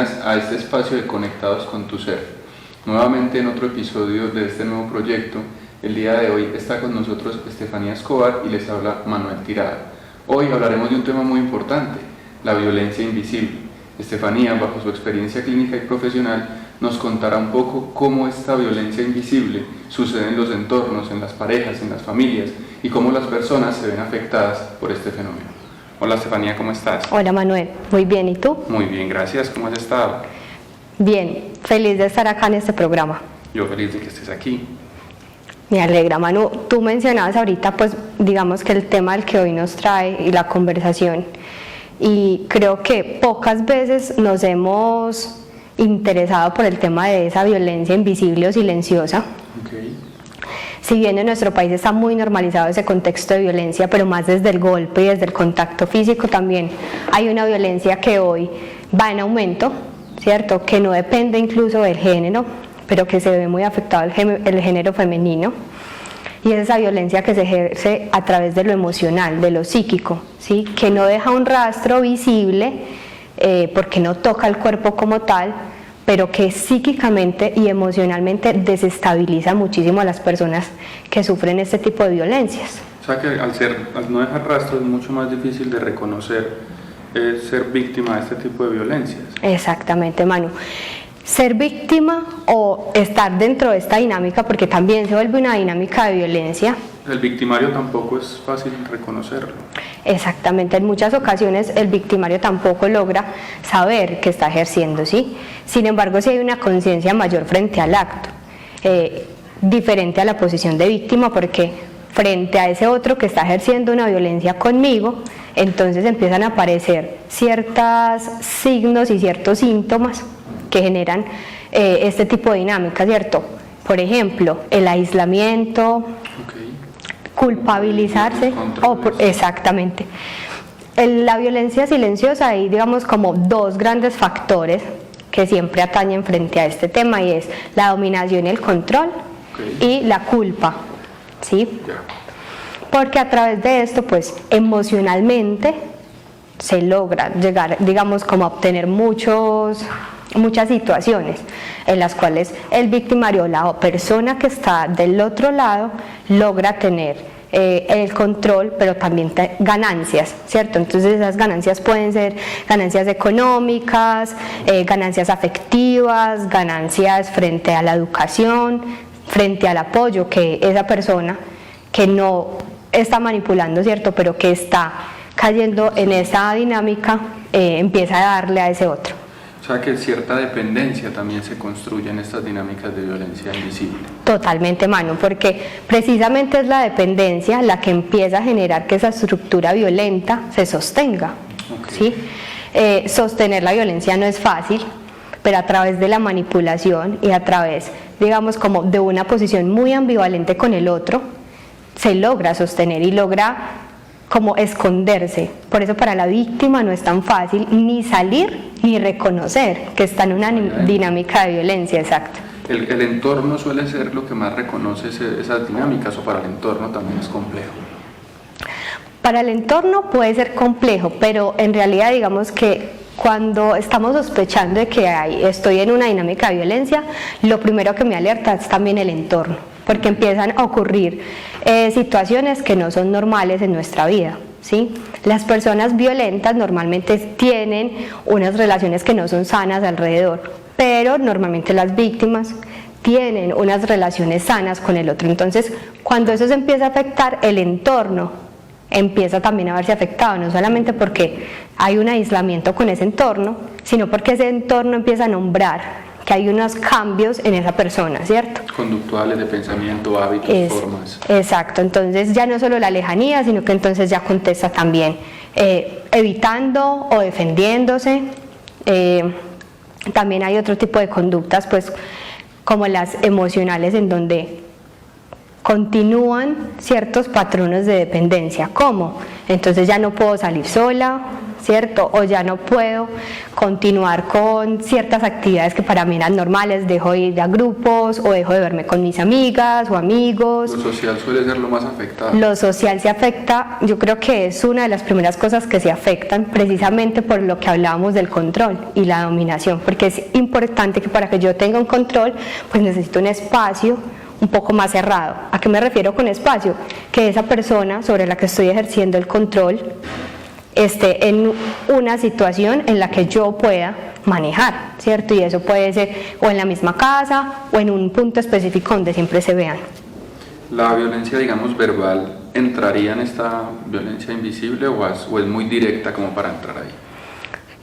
bienvenidas a este espacio de Conectados con tu Ser. Nuevamente en otro episodio de este nuevo proyecto. El día de hoy está con nosotros Estefanía Escobar y les habla Manuel Tirada. Hoy hablaremos de un tema muy importante, la violencia invisible. Estefanía, bajo su experiencia clínica y profesional, nos contará un poco cómo esta violencia invisible sucede en los entornos, en las parejas, en las familias y cómo las personas se ven afectadas por este fenómeno. Hola Estefanía, ¿cómo estás? Hola Manuel, muy bien, ¿y tú? Muy bien, gracias. ¿Cómo has estado? Bien, feliz de estar acá en este programa. Yo feliz de que estés aquí. Me alegra, Manu. Tú mencionabas ahorita, pues, digamos que el tema del que hoy nos trae y la conversación, y creo que pocas veces nos hemos interesado por el tema de esa violencia invisible o silenciosa. Okay. Si bien en nuestro país está muy normalizado ese contexto de violencia, pero más desde el golpe y desde el contacto físico también hay una violencia que hoy va en aumento, ¿cierto? Que no depende incluso del género, pero que se ve muy afectado el género femenino. Y es esa violencia que se ejerce a través de lo emocional, de lo psíquico, ¿sí? Que no deja un rastro visible porque no toca el cuerpo como tal, pero que psíquicamente y emocionalmente desestabiliza muchísimo a las personas que sufren este tipo de violencias. O sea que al no dejar rastro es mucho más difícil de reconocer ser víctima de este tipo de violencias. Exactamente, Manu. Ser víctima o estar dentro de esta dinámica, porque también se vuelve una dinámica de violencia. El victimario tampoco es fácil reconocerlo. Exactamente, en muchas ocasiones el victimario tampoco logra saber que está ejerciendo, ¿sí? Sin embargo, sí hay una conciencia mayor frente al acto, diferente a la posición de víctima, porque frente a ese otro que está ejerciendo una violencia conmigo, entonces empiezan a aparecer ciertos signos y ciertos síntomas que generan este tipo de dinámica, ¿cierto? Por ejemplo, el aislamiento, culpabilizarse, exactamente. La violencia silenciosa, hay digamos como dos grandes factores que siempre atañen frente a este tema, y es la dominación y el control, y la culpa, ¿sí? Porque a través de esto, pues emocionalmente se logra llegar, digamos, como a obtener muchas situaciones en las cuales el victimario, la persona que está del otro lado, logra tener el control, pero también ganancias, ¿cierto? Entonces esas ganancias pueden ser ganancias económicas, ganancias afectivas, ganancias frente a la educación, frente al apoyo que esa persona que no está manipulando, ¿cierto? Pero que está cayendo en esa dinámica, empieza a darle a ese otro. O sea que cierta dependencia también se construye en estas dinámicas de violencia invisible. Totalmente, Manu, porque precisamente es la dependencia la que empieza a generar que esa estructura violenta se sostenga. ¿Sí? Sostener la violencia no es fácil, pero a través de la manipulación y a través, digamos, como de una posición muy ambivalente con el otro, se logra sostener y logra como esconderse. Por eso para la víctima no es tan fácil ni salir ni reconocer que está en una dinámica de violencia, exacto. ¿El entorno suele ser lo que más reconoce esas dinámicas, o para el entorno también es complejo? Para el entorno puede ser complejo, pero en realidad digamos que cuando estamos sospechando de que estoy en una dinámica de violencia, lo primero que me alerta es también el entorno, porque empiezan a ocurrir situaciones que no son normales en nuestra vida, ¿sí? Las personas violentas normalmente tienen unas relaciones que no son sanas alrededor, pero normalmente las víctimas tienen unas relaciones sanas con el otro. Entonces, cuando eso se empieza a afectar, el entorno empieza también a verse afectado, no solamente porque hay un aislamiento con ese entorno, sino porque ese entorno empieza a nombrar que hay unos cambios en esa persona, ¿cierto? Conductuales, de pensamiento, hábitos, formas. Exacto, entonces ya no solo la lejanía, sino que entonces ya contesta también evitando o defendiéndose. También hay otro tipo de conductas, pues como las emocionales, en donde continúan ciertos patrones de dependencia. ¿Cómo? Entonces ya no puedo salir sola, ¿cierto? O ya no puedo continuar con ciertas actividades que para mí eran normales, dejo de ir a grupos o dejo de verme con mis amigas o amigos. Lo social suele ser lo más afectado. Lo social se afecta, yo creo que es una de las primeras cosas que se afectan precisamente por lo que hablábamos del control y la dominación, porque es importante que para que yo tenga un control, pues necesito un espacio un poco más cerrado. ¿A qué me refiero con espacio? Que esa persona sobre la que estoy ejerciendo el control esté en una situación en la que yo pueda manejar, ¿cierto? Y eso puede ser o en la misma casa o en un punto específico donde siempre se vean. ¿La violencia, digamos, verbal entraría en esta violencia invisible o es muy directa como para entrar ahí?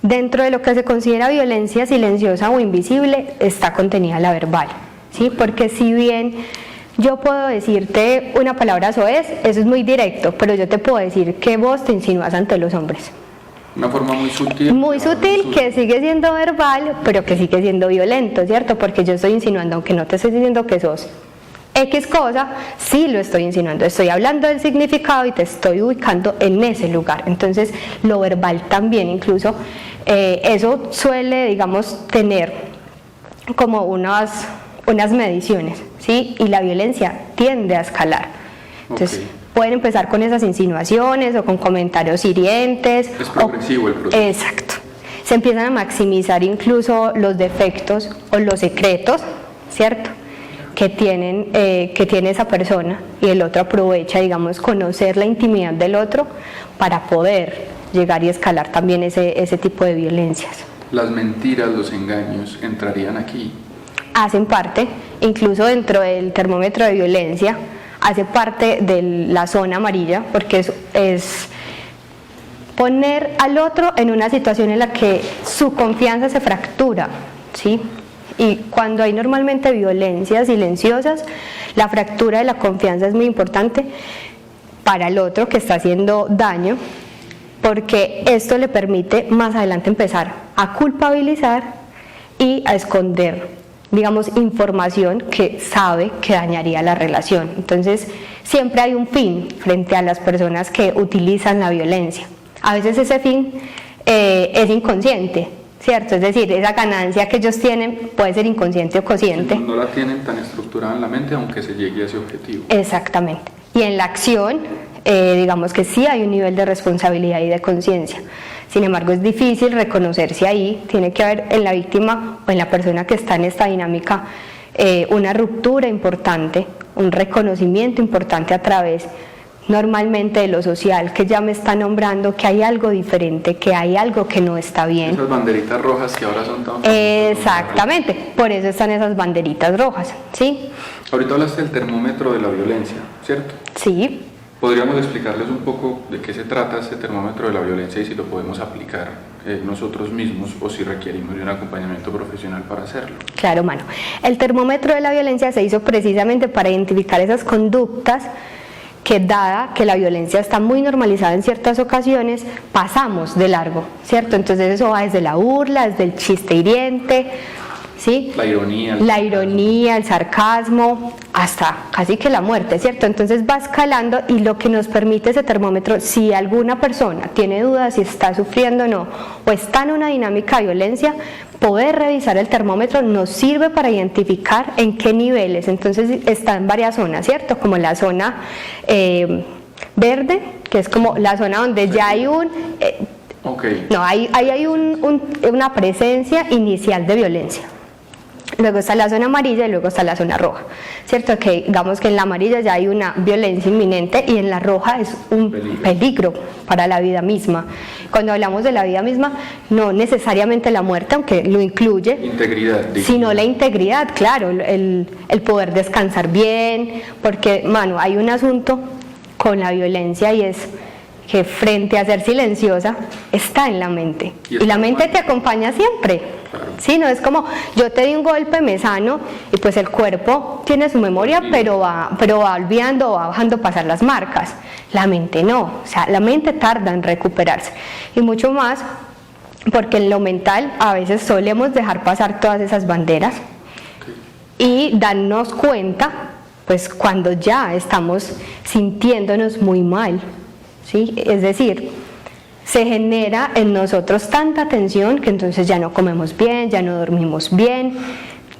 Dentro de lo que se considera violencia silenciosa o invisible está contenida la verbal, ¿sí? Porque si bien yo puedo decirte una palabra soez, eso es muy directo, pero yo te puedo decir que vos te insinúas ante los hombres. Una forma muy sutil. Muy sutil, que sigue siendo verbal, pero que sigue siendo violento, ¿cierto? Porque yo estoy insinuando, aunque no te estoy diciendo que sos X cosa, sí lo estoy insinuando, estoy hablando del significado y te estoy ubicando en ese lugar. Entonces, lo verbal también, incluso, eso suele, digamos, tener como unas mediciones, ¿sí? Y la violencia tiende a escalar. Entonces, pueden empezar con esas insinuaciones o con comentarios hirientes. Es progresivo el proceso. Exacto. Se empiezan a maximizar incluso los defectos o los secretos, ¿cierto? Que tiene esa persona, y el otro aprovecha, digamos, conocer la intimidad del otro para poder llegar y escalar también ese tipo de violencias. Las mentiras, los engaños entrarían aquí. Hacen parte, incluso dentro del termómetro de violencia, hace parte de la zona amarilla, porque es poner al otro en una situación en la que su confianza se fractura, ¿sí? Y cuando hay normalmente violencias silenciosas, la fractura de la confianza es muy importante para el otro que está haciendo daño, porque esto le permite más adelante empezar a culpabilizar y a esconder, digamos, información que sabe que dañaría la relación. Entonces, siempre hay un fin frente a las personas que utilizan la violencia. A veces ese fin es inconsciente, ¿cierto? Es decir, esa ganancia que ellos tienen puede ser inconsciente o consciente. No la tienen tan estructurada en la mente, aunque se llegue a ese objetivo. Exactamente. Y en la acción, digamos que sí hay un nivel de responsabilidad y de conciencia. Sin embargo, es difícil reconocerse ahí. Tiene que haber en la víctima o en la persona que está en esta dinámica una ruptura importante, un reconocimiento importante a través normalmente de lo social, que ya me está nombrando que hay algo diferente, que hay algo que no está bien. Esas banderitas rojas que ahora son tan... Exactamente, por eso están esas banderitas rojas, ¿sí? Ahorita hablaste del termómetro de la violencia, ¿cierto? Sí. ¿Podríamos explicarles un poco de qué se trata este termómetro de la violencia y si lo podemos aplicar nosotros mismos o si requerimos de un acompañamiento profesional para hacerlo? Claro, Manu. El termómetro de la violencia se hizo precisamente para identificar esas conductas que, dada que la violencia está muy normalizada en ciertas ocasiones, pasamos de largo, ¿cierto? Entonces eso va desde la burla, desde el chiste hiriente, ¿sí? La ironía, el sarcasmo, hasta casi que la muerte, ¿cierto? Entonces va escalando, y lo que nos permite ese termómetro, si alguna persona tiene dudas si está sufriendo o no, o está en una dinámica de violencia, poder revisar el termómetro nos sirve para identificar en qué niveles. Entonces está en varias zonas, ¿cierto? Como la zona verde, que es como la zona donde ya hay no, ahí hay una presencia inicial de violencia. Luego está la zona amarilla y luego está la zona roja, ¿cierto? Que digamos que en la amarilla ya hay una violencia inminente y en la roja es un peligro para la vida misma. Cuando hablamos de la vida misma, no necesariamente la muerte, aunque lo incluye, integridad, sino la integridad, claro, el poder descansar bien, porque, Manu, hay un asunto con la violencia, y es que frente a ser silenciosa está en la mente, y la mente te acompaña siempre. Sí, no es como yo te di un golpe, me sano, y pues el cuerpo tiene su memoria, pero va olvidando, va dejando pasar las marcas. La mente no, o sea, la mente tarda en recuperarse, y mucho más porque en lo mental a veces solemos dejar pasar todas esas banderas y darnos cuenta pues cuando ya estamos sintiéndonos muy mal, ¿sí? Es decir, se genera en nosotros tanta tensión que entonces ya no comemos bien, ya no dormimos bien,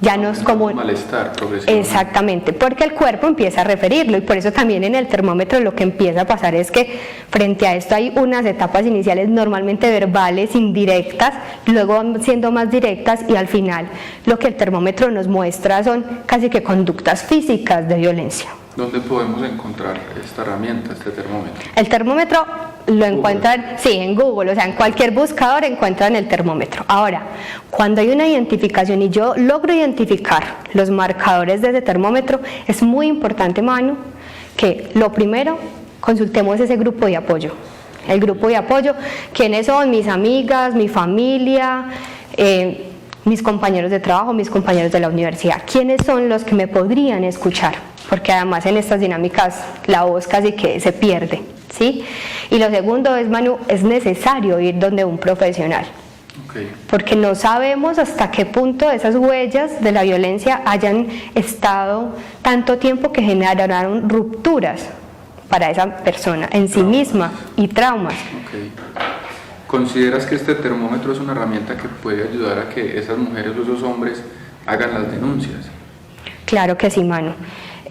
ya nos como malestar progresivo. Exactamente, porque el cuerpo empieza a referirlo, y por eso también en el termómetro lo que empieza a pasar es que frente a esto hay unas etapas iniciales normalmente verbales, indirectas, luego van siendo más directas, y al final lo que el termómetro nos muestra son casi que conductas físicas de violencia. ¿Dónde podemos encontrar esta herramienta, este termómetro? El termómetro lo encuentran, sí, en Google, o sea, en cualquier buscador encuentran el termómetro. Ahora, cuando hay una identificación y yo logro identificar los marcadores de ese termómetro, es muy importante, Manu, que lo primero, consultemos ese grupo de apoyo. El grupo de apoyo, ¿quiénes son? Mis amigas, mi familia, mis compañeros de trabajo, mis compañeros de la universidad. ¿Quiénes son los que me podrían escuchar? Porque además en estas dinámicas la voz casi que se pierde, ¿sí? Y lo segundo es, Manu, es necesario ir donde un profesional. Okay. Porque no sabemos hasta qué punto esas huellas de la violencia hayan estado tanto tiempo que generaron rupturas para esa persona en sí misma y traumas. Okay. ¿Consideras que este termómetro es una herramienta que puede ayudar a que esas mujeres o esos hombres hagan las denuncias? Claro que sí, Manu.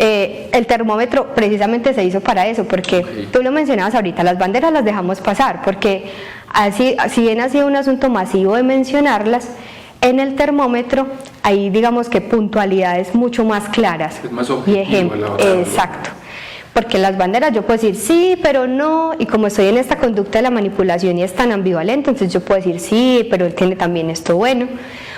El termómetro precisamente se hizo para eso, porque tú lo mencionabas ahorita, las banderas las dejamos pasar, porque así, si bien ha sido un asunto masivo de mencionarlas, en el termómetro hay, digamos que, puntualidades mucho más claras. Es más objetivo y ejemplo, a exacto. Porque las banderas yo puedo decir sí, pero no, y como estoy en esta conducta de la manipulación y es tan ambivalente, entonces yo puedo decir sí, pero él tiene también esto bueno.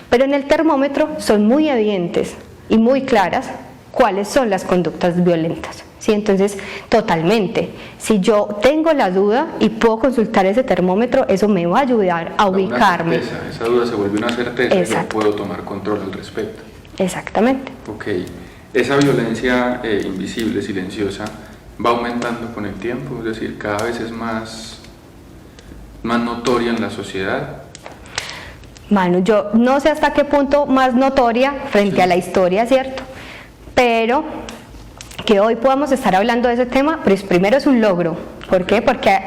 Pero en el termómetro son muy evidentes y muy claras cuáles son las conductas violentas, ¿sí? Entonces, totalmente, si yo tengo la duda y puedo consultar ese termómetro, eso me va a ayudar a ubicarme. Esa duda se vuelve una certeza. Exacto. Y yo puedo tomar control al respecto. Exactamente. Ok, esa violencia invisible, silenciosa, va aumentando con el tiempo, es decir, cada vez es más notoria en la sociedad. Manu, yo no sé hasta qué punto más notoria frente a la historia, ¿cierto? Pero que hoy podamos estar hablando de ese tema, pues primero es un logro. ¿Por qué? Porque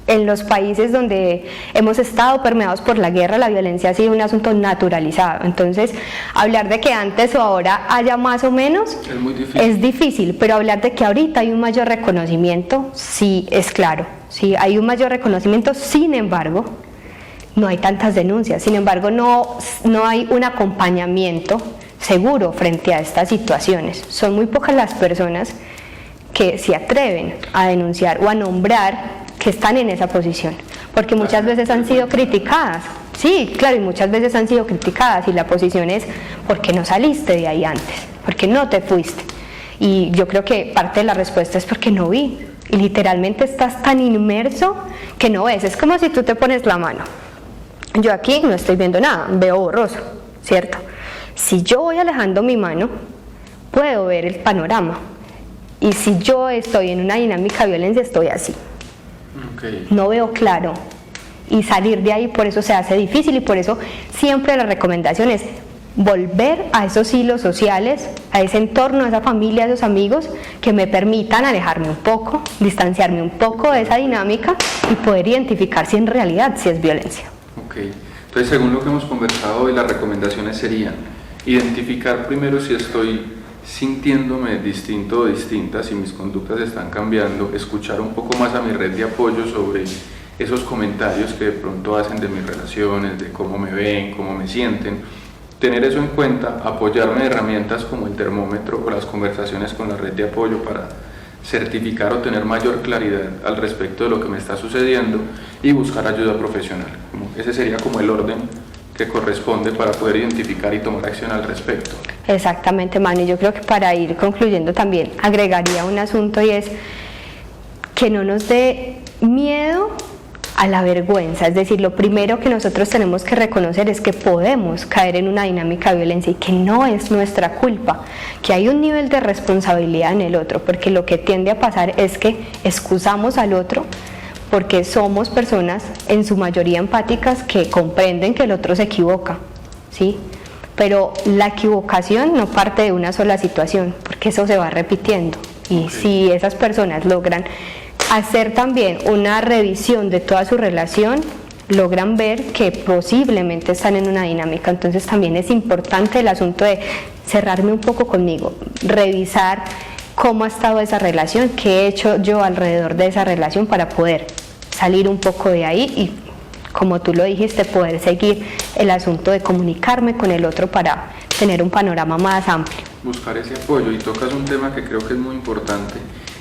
en los países donde hemos estado permeados por la guerra, la violencia ha sido un asunto naturalizado. Entonces, hablar de que antes o ahora haya más o menos es difícil, pero hablar de que ahorita hay un mayor reconocimiento, sí es claro. Sí, hay un mayor reconocimiento, sin embargo, no hay tantas denuncias, sin embargo, no hay un acompañamiento seguro frente a estas situaciones. Son muy pocas las personas que se atreven a denunciar o a nombrar que están en esa posición, porque muchas veces han sido criticadas. Sí, claro, y muchas veces han sido criticadas, y la posición es ¿por qué no saliste de ahí antes? ¿Por qué no te fuiste? Y yo creo que parte de la respuesta es porque no vi, y literalmente estás tan inmerso que no ves. Es como si tú te pones la mano. Yo aquí no estoy viendo nada, veo borroso, ¿cierto? Si yo voy alejando mi mano, puedo ver el panorama. Y si yo estoy en una dinámica de violencia, estoy así. Okay. No veo claro. Y salir de ahí, por eso se hace difícil, y por eso siempre la recomendación es volver a esos hilos sociales, a ese entorno, a esa familia, a esos amigos, que me permitan alejarme un poco, distanciarme un poco de esa dinámica y poder identificar si en realidad sí es violencia. Okay. Entonces, según lo que hemos conversado hoy, las recomendaciones serían identificar primero si estoy sintiéndome distinto o distinta, si mis conductas están cambiando, escuchar un poco más a mi red de apoyo sobre esos comentarios que de pronto hacen de mis relaciones, de cómo me ven, cómo me sienten, tener eso en cuenta, apoyarme de herramientas como el termómetro o las conversaciones con la red de apoyo para certificar o tener mayor claridad al respecto de lo que me está sucediendo, y buscar ayuda profesional. Ese sería como el orden que corresponde para poder identificar y tomar acción al respecto. Exactamente, Manu. Yo creo que para ir concluyendo también agregaría un asunto, y es que no nos dé miedo a la vergüenza. Es decir, lo primero que nosotros tenemos que reconocer es que podemos caer en una dinámica de violencia y que no es nuestra culpa, que hay un nivel de responsabilidad en el otro, porque lo que tiende a pasar es que excusamos al otro porque somos personas en su mayoría empáticas que comprenden que el otro se equivoca, ¿sí? Pero la equivocación no parte de una sola situación, porque porque eso se va repitiendo. Y si esas personas logran hacer también una revisión de toda su relación, logran ver que posiblemente están en una dinámica. Entonces también es importante el asunto de cerrarme un poco conmigo, revisar cómo ha estado esa relación, qué he hecho yo alrededor de esa relación para poder salir un poco de ahí y, como tú lo dijiste, poder seguir el asunto de comunicarme con el otro para tener un panorama más amplio. Buscar ese apoyo, y tocas un tema que creo que es muy importante,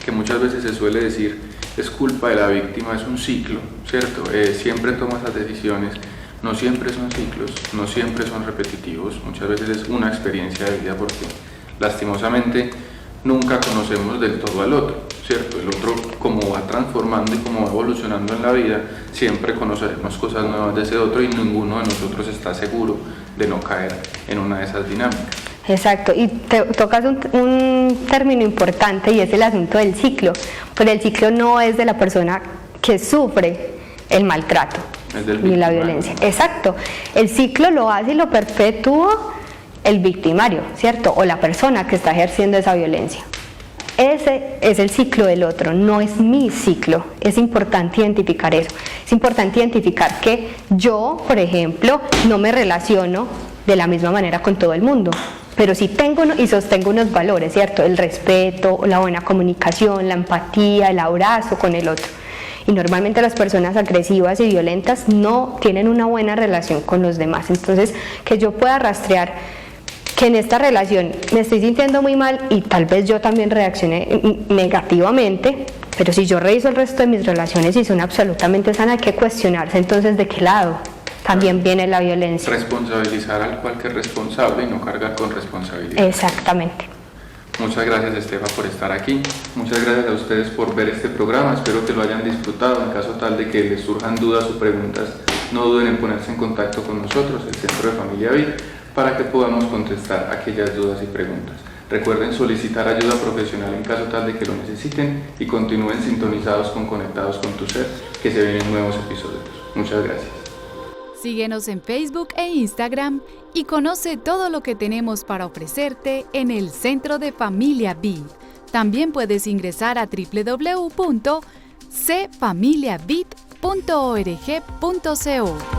que muchas veces se suele decir, es culpa de la víctima, es un ciclo, ¿cierto? Siempre toma esas decisiones, no siempre son ciclos, no siempre son repetitivos, muchas veces es una experiencia de vida, porque lastimosamente nunca conocemos del todo al otro, ¿cierto? El otro, como va transformando y como va evolucionando en la vida, siempre conoceremos cosas nuevas de ese otro, y ninguno de nosotros está seguro de no caer en una de esas dinámicas. Exacto, y tocas un término importante, y es el asunto del ciclo, pero el ciclo no es de la persona que sufre el maltrato ni la violencia. Exacto, el ciclo lo hace y lo perpetúa el victimario, ¿cierto? O la persona que está ejerciendo esa violencia. Ese es el ciclo del otro, no es mi ciclo. Es importante identificar eso. Es importante identificar que yo, por ejemplo, no me relaciono de la misma manera con todo el mundo, pero sí tengo y sostengo unos valores, ¿cierto? El respeto, la buena comunicación, la empatía, el abrazo con el otro. Y normalmente las personas agresivas y violentas no tienen una buena relación con los demás. Entonces, que yo pueda rastrear que en esta relación me estoy sintiendo muy mal y tal vez yo también reaccioné negativamente, pero si yo reviso el resto de mis relaciones y son absolutamente sanas, hay que cuestionarse entonces de qué lado también viene la violencia. Responsabilizar al cual que es responsable y no cargar con responsabilidad. Exactamente. Muchas gracias, Estefa, por estar aquí. Muchas gracias a ustedes por ver este programa. Espero que lo hayan disfrutado. En caso tal de que les surjan dudas o preguntas, no duden en ponerse en contacto con nosotros, el Centro de Familia BID, para que podamos contestar aquellas dudas y preguntas. Recuerden solicitar ayuda profesional en caso tal de que lo necesiten, y continúen sintonizados con Conectados con tu Ser, que se vienen nuevos episodios. Muchas gracias. Síguenos en Facebook e Instagram y conoce todo lo que tenemos para ofrecerte en el Centro de Familia BID. También puedes ingresar a www.cfamiliabid.org.co.